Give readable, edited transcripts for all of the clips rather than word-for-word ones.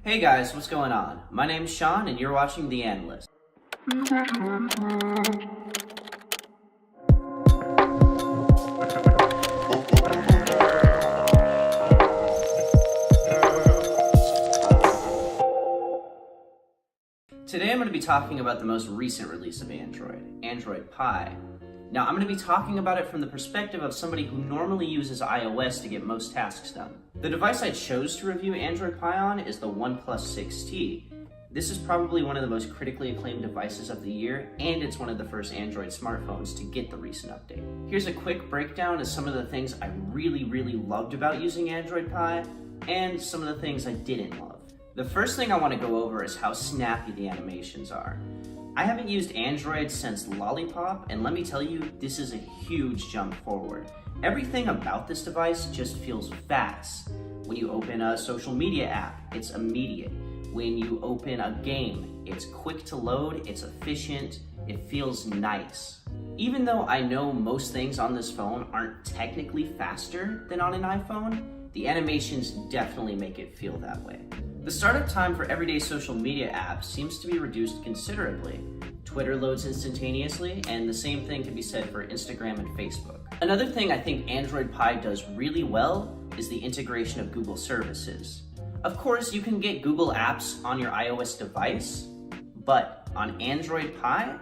Hey guys, what's going on? My name's Sean and you're watching The Analyst. Today I'm going to be talking about the most recent release of Android Pie. Now I'm going to be talking about it from the perspective of somebody who normally uses iOS to get most tasks done. The device I chose to review Android Pie on is the OnePlus 6T. This is probably one of the most critically acclaimed devices of the year, and it's one of the first Android smartphones to get the recent update. Here's a quick breakdown of some of the things I really loved about using Android Pie, and some of the things I didn't love. The first thing I want to go over is how snappy the animations are. I haven't used Android since Lollipop, and let me tell you, this is a huge jump forward. Everything about this device just feels fast. When you open a social media app, it's immediate. When you open a game, it's quick to load, it's efficient, it feels nice. Even though I know most things on this phone aren't technically faster than on an iPhone, the animations definitely make it feel that way. The startup time for everyday social media apps seems to be reduced considerably. Twitter loads instantaneously, and the same thing can be said for Instagram and Facebook. Another thing I think Android Pie does really well is the integration of Google services. Of course, you can get Google apps on your iOS device, but on Android Pie,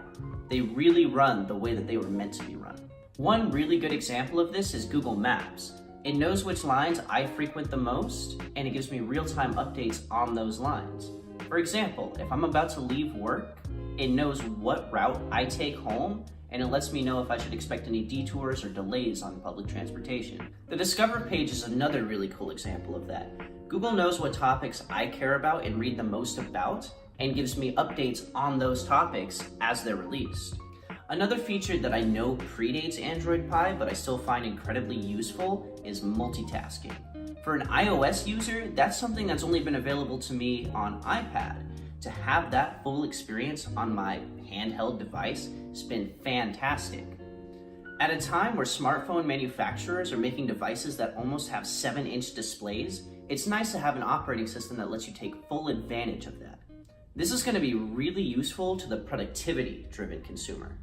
they really run the way that they were meant to be run. One really good example of this is Google Maps. It knows which lines I frequent the most, and it gives me real-time updates on those lines. For example, if I'm about to leave work, it knows what route I take home, and it lets me know if I should expect any detours or delays on public transportation. The Discover page is another really cool example of that. Google knows what topics I care about and read the most about, and gives me updates on those topics as they're released. Another feature that I know predates Android Pie, but I still find incredibly useful, is multitasking. For an iOS user, that's something that's only been available to me on iPad. To have that full experience on my handheld device has been fantastic. At a time where smartphone manufacturers are making devices that almost have 7-inch displays, it's nice to have an operating system that lets you take full advantage of that. This is going to be really useful to the productivity-driven consumer.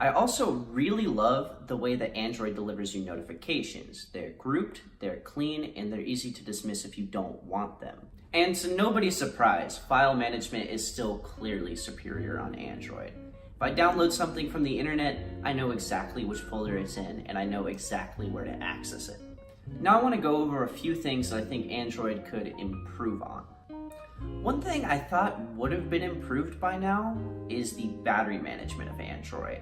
I also really love the way that Android delivers you notifications. They're grouped, they're clean, and they're easy to dismiss if you don't want them. And to nobody's surprise, file management is still clearly superior on Android. If I download something from the internet, I know exactly which folder it's in, and I know exactly where to access it. Now I want to go over a few things that I think Android could improve on. One thing I thought would have been improved by now is the battery management of Android.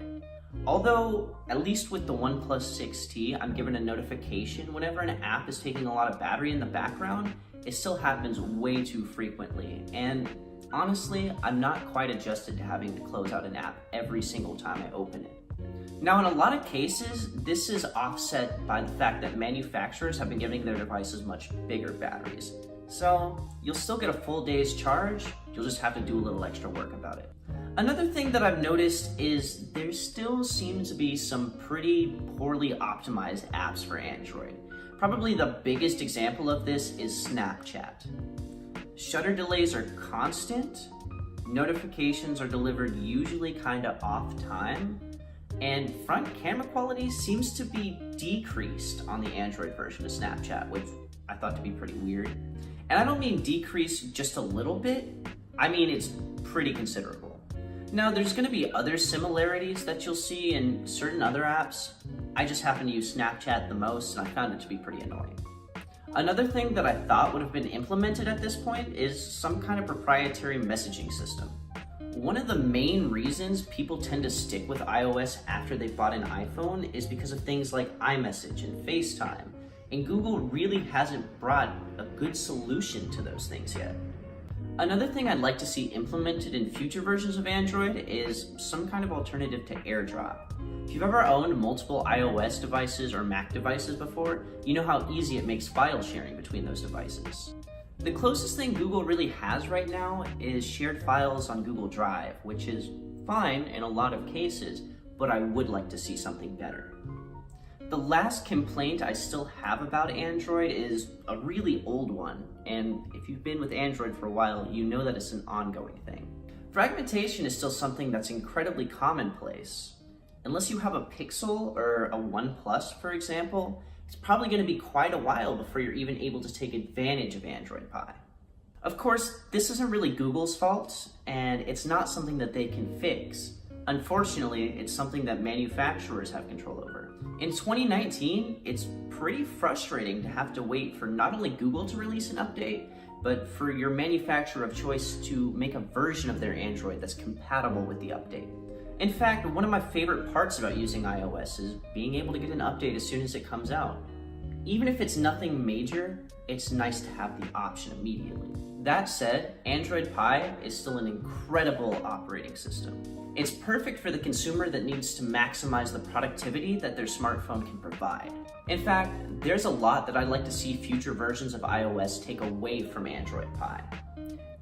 Although, at least with the OnePlus 6T, I'm given a notification whenever an app is taking a lot of battery in the background, it still happens way too frequently. And honestly, I'm not quite adjusted to having to close out an app every single time I open it. Now, in a lot of cases, this is offset by the fact that manufacturers have been giving their devices much bigger batteries. So you'll still get a full day's charge, you'll just have to do a little extra work about it. Another thing that I've noticed is there still seems to be some pretty poorly optimized apps for Android. Probably the biggest example of this is Snapchat. Shutter delays are constant, notifications are delivered usually kinda off time, and front camera quality seems to be decreased on the Android version of Snapchat, which I thought to be pretty weird. And I don't mean decrease just a little bit, I mean it's pretty considerable. Now there's going to be other similarities that you'll see in certain other apps. I just happen to use Snapchat the most and I found it to be pretty annoying. Another thing that I thought would have been implemented at this point is some kind of proprietary messaging system. One of the main reasons people tend to stick with iOS after they bought an iPhone is because of things like iMessage and FaceTime, and Google really hasn't brought a good solution to those things yet. Another thing I'd like to see implemented in future versions of Android is some kind of alternative to AirDrop. If you've ever owned multiple iOS devices or Mac devices before, you know how easy it makes file sharing between those devices. The closest thing Google really has right now is shared files on Google Drive, which is fine in a lot of cases, but I would like to see something better. The last complaint I still have about Android is a really old one, and if you've been with Android for a while, you know that it's an ongoing thing. Fragmentation is still something that's incredibly commonplace. Unless you have a Pixel or a OnePlus, for example, it's probably going to be quite a while before you're even able to take advantage of Android Pie. Of course, this isn't really Google's fault, and it's not something that they can fix. Unfortunately, it's something that manufacturers have control over. In 2019, it's pretty frustrating to have to wait for not only Google to release an update, but for your manufacturer of choice to make a version of their Android that's compatible with the update. In fact, one of my favorite parts about using iOS is being able to get an update as soon as it comes out. Even if it's nothing major, it's nice to have the option immediately. That said, Android Pie is still an incredible operating system. It's perfect for the consumer that needs to maximize the productivity that their smartphone can provide. In fact, there's a lot that I'd like to see future versions of iOS take away from Android Pie.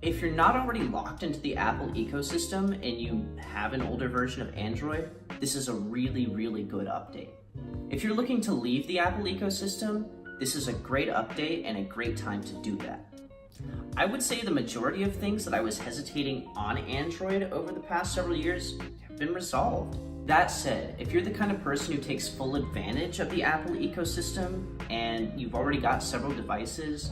If you're not already locked into the Apple ecosystem and you have an older version of Android, this is a really, really good update. If you're looking to leave the Apple ecosystem, this is a great update and a great time to do that. I would say the majority of things that I was hesitating on Android over the past several years have been resolved. That said, if you're the kind of person who takes full advantage of the Apple ecosystem and you've already got several devices,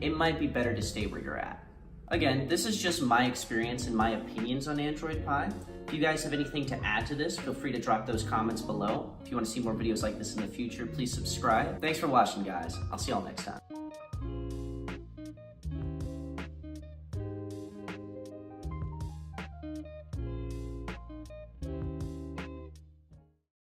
it might be better to stay where you're at. Again, this is just my experience and my opinions on Android Pie. If you guys have anything to add to this, feel free to drop those comments below. If you want to see more videos like this in the future, please subscribe. Thanks for watching, guys. I'll see y'all next time.